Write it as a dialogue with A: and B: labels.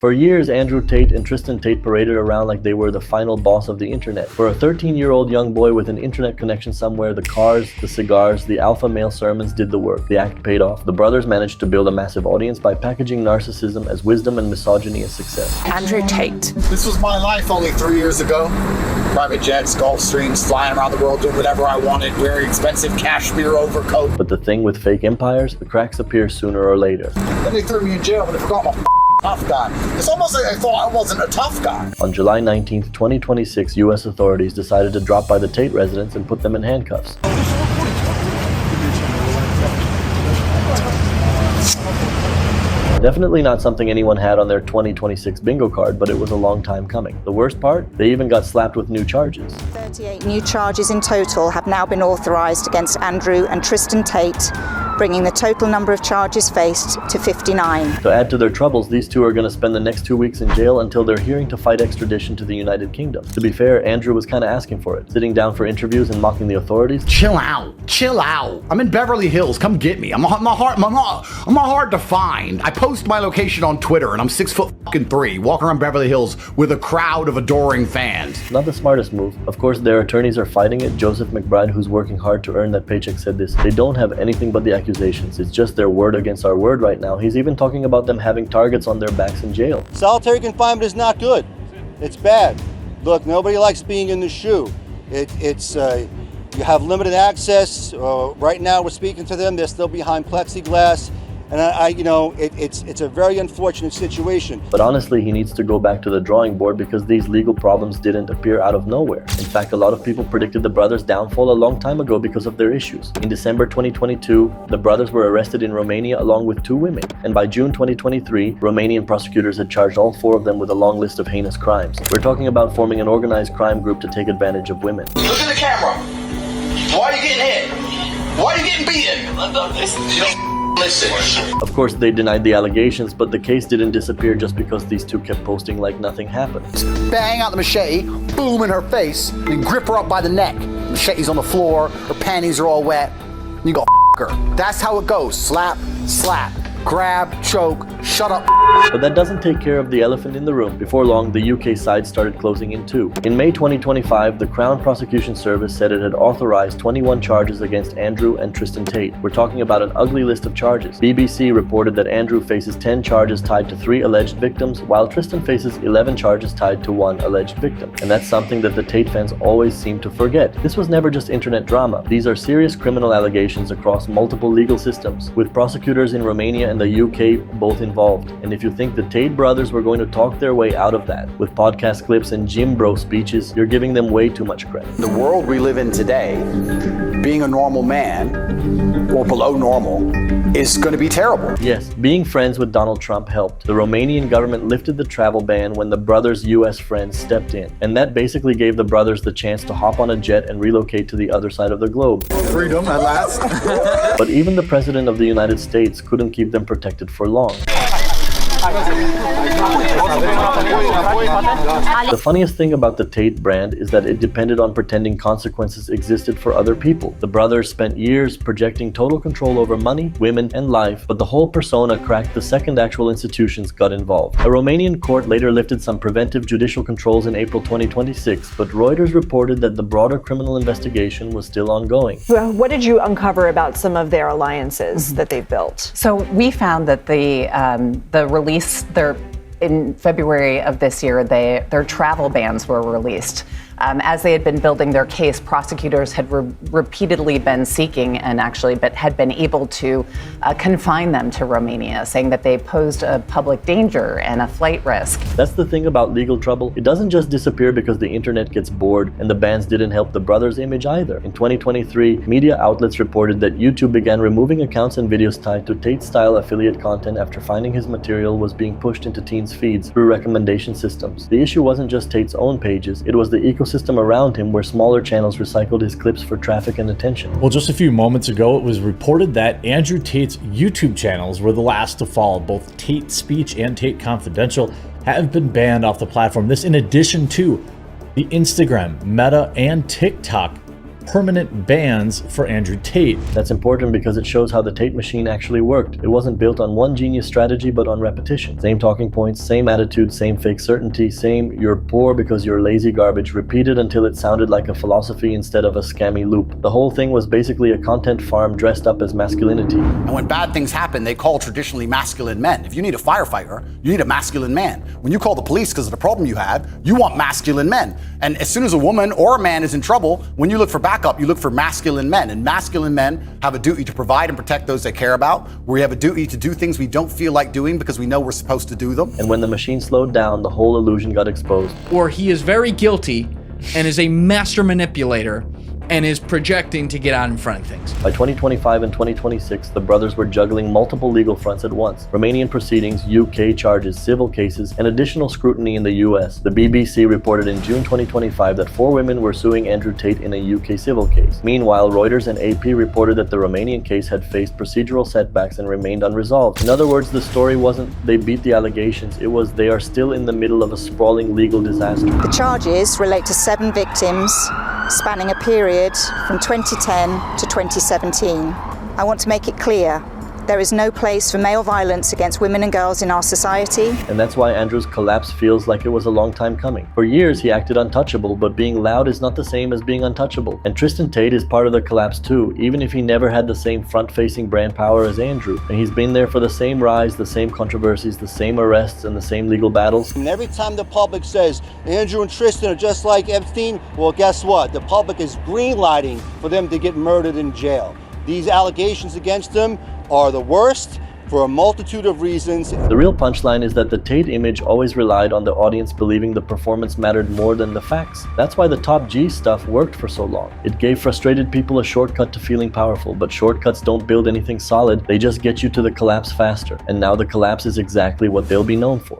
A: For years, Andrew Tate and Tristan Tate paraded around like they were the final boss of the internet. For a 13-year-old young boy with an internet connection somewhere, the cars, the cigars, the alpha male sermons did the work. The act paid off. The brothers managed to build a massive audience by packaging narcissism as wisdom and misogyny as success.
B: Andrew Tate.
C: This was my life only 3 years ago. Private jets, Gulf Streams, flying around the world, doing whatever I wanted, wearing expensive cashmere overcoat.
A: But the thing with fake empires, the cracks appear sooner or later.
C: Then they threw me in jail, but they forgot my tough guy. It's almost like I thought I wasn't a tough guy.
A: On July 19, 2026, U.S. authorities decided to drop by the Tate residence and put them in handcuffs. Definitely not something anyone had on their 2026 bingo card, but it was a long time coming. The worst part? They even got slapped with new charges.
B: 38 new charges in total have now been authorized against Andrew and Tristan Tate, bringing the total number of charges faced to 59.
A: To add to their troubles, these two are going to spend the next 2 weeks in jail until their hearing to fight extradition to the United Kingdom. To be fair, Andrew was kind of asking for it, sitting down for interviews and mocking the authorities.
D: Chill out. I'm in Beverly Hills. Come get me. I'm not hard to find. I post my location on Twitter, and I'm 6'3", walking around Beverly Hills with a crowd of adoring fans.
A: Not the smartest move. Of course, their attorneys are fighting it. Joseph McBride, who's working hard to earn that paycheck, said this: "They don't have anything but the accusations. It's just their word against our word right now." He's even talking about them having targets on their backs in jail.
E: Solitary confinement is not good. It's bad. Look, nobody likes being in the shoe. You have limited access. Right now we're speaking to them. They're still behind plexiglass. And it's a very unfortunate situation.
A: But honestly, he needs to go back to the drawing board because these legal problems didn't appear out of nowhere. In fact, a lot of people predicted the brothers' downfall a long time ago because of their issues. In December 2022, the brothers were arrested in Romania along with 2 women. And by June 2023, Romanian prosecutors had charged all 4 of them with a long list of heinous crimes. We're talking about forming an organized crime group to take advantage of women.
F: Look at the camera. Why are you getting hit? Why are you getting beaten? Listen.
A: Of course, they denied the allegations, but the case didn't disappear just because these two kept posting like nothing happened.
D: Bang out the machete, boom in her face, and grip her up by the neck. Machete's on the floor, her panties are all wet, and you go her. That's how it goes. Slap, slap, grab, choke, shut up.
A: But that doesn't take care of the elephant in the room. Before long, the UK side started closing in too. In May 2025, the Crown Prosecution Service said it had authorized 21 charges against Andrew and Tristan Tate. We're talking about an ugly list of charges. BBC reported that Andrew faces 10 charges tied to 3 alleged victims, while Tristan faces 11 charges tied to 1 alleged victim. And that's something that the Tate fans always seem to forget. This was never just internet drama. These are serious criminal allegations across multiple legal systems, with prosecutors in Romania and the UK both involved. And if you think the Tate brothers were going to talk their way out of that with podcast clips and gym bro speeches, you're giving them way too much credit.
D: The world we live in today, being a normal man or below normal, is going to be terrible.
A: Yes, being friends with Donald Trump helped. The Romanian government lifted the travel ban when the brothers' US friends stepped in. And that basically gave the brothers the chance to hop on a jet and relocate to the other side of the globe.
C: Freedom at last.
A: But even the President of the United States couldn't keep them protected for long. The funniest thing about the Tate brand is that it depended on pretending consequences existed for other people. The brothers spent years projecting total control over money, women, and life, but the whole persona cracked the second actual institutions got involved. A Romanian court later lifted some preventive judicial controls in April 2026, but Reuters reported that the broader criminal investigation was still ongoing.
G: Well, what did you uncover about some of their alliances that they've built?
H: So we found that in February of this year, their travel bans were released. As they had been building their case, prosecutors had repeatedly been seeking but had been able to confine them to Romania, saying that they posed a public danger and a flight risk.
A: That's the thing about legal trouble. It doesn't just disappear because the internet gets bored, and the bans didn't help the brothers' image either. In 2023, media outlets reported that YouTube began removing accounts and videos tied to Tate-style affiliate content after finding his material was being pushed into teens' feeds through recommendation systems. The issue wasn't just Tate's own pages, it was the ecosystem around him where smaller channels recycled his clips for traffic and attention.
I: Well, just a few moments ago, it was reported that Andrew Tate's YouTube channels were the last to fall. Both Tate Speech and Tate Confidential have been banned off the platform. This in addition to the Instagram, Meta, and TikTok permanent bans for Andrew Tate.
A: That's important because it shows how the Tate machine actually worked. It wasn't built on one genius strategy, but on repetition. Same talking points, same attitude, same fake certainty, same "you're poor because you're lazy" garbage, repeated until it sounded like a philosophy instead of a scammy loop. The whole thing was basically a content farm dressed up as masculinity.
D: And when bad things happen, they call traditionally masculine men. If you need a firefighter, you need a masculine man. When you call the police because of the problem you have, you want masculine men. And as soon as a woman or a man is in trouble, when you look for backup, you look for masculine men. And masculine men have a duty to provide and protect those they care about. We have a duty to do things we don't feel like doing because we know we're supposed to do them.
A: And when the machine slowed down, the whole illusion got exposed.
J: Or he is very guilty and is a master manipulator and is projecting to get out in front of things.
A: By 2025 and 2026, the brothers were juggling multiple legal fronts at once. Romanian proceedings, UK charges, civil cases, and additional scrutiny in the US. The BBC reported in June 2025 that 4 women were suing Andrew Tate in a UK civil case. Meanwhile, Reuters and AP reported that the Romanian case had faced procedural setbacks and remained unresolved. In other words, the story wasn't they beat the allegations, it was they are still in the middle of a sprawling legal disaster.
B: The charges relate to 7 victims, spanning a period from 2010 to 2017. I want to make it clear, there is no place for male violence against women and girls in our society.
A: And that's why Andrew's collapse feels like it was a long time coming. For years, he acted untouchable, but being loud is not the same as being untouchable. And Tristan Tate is part of the collapse too, even if he never had the same front-facing brand power as Andrew. And he's been there for the same rise, the same controversies, the same arrests, and the same legal battles.
E: And every time the public says Andrew and Tristan are just like Epstein, well, guess what? The public is green-lighting for them to get murdered in jail. These allegations against them are the worst for a multitude of reasons.
A: The real punchline is that the Tate image always relied on the audience believing the performance mattered more than the facts. That's why the top G stuff worked for so long. It gave frustrated people a shortcut to feeling powerful, but shortcuts don't build anything solid, they just get you to the collapse faster. And now the collapse is exactly what they'll be known for.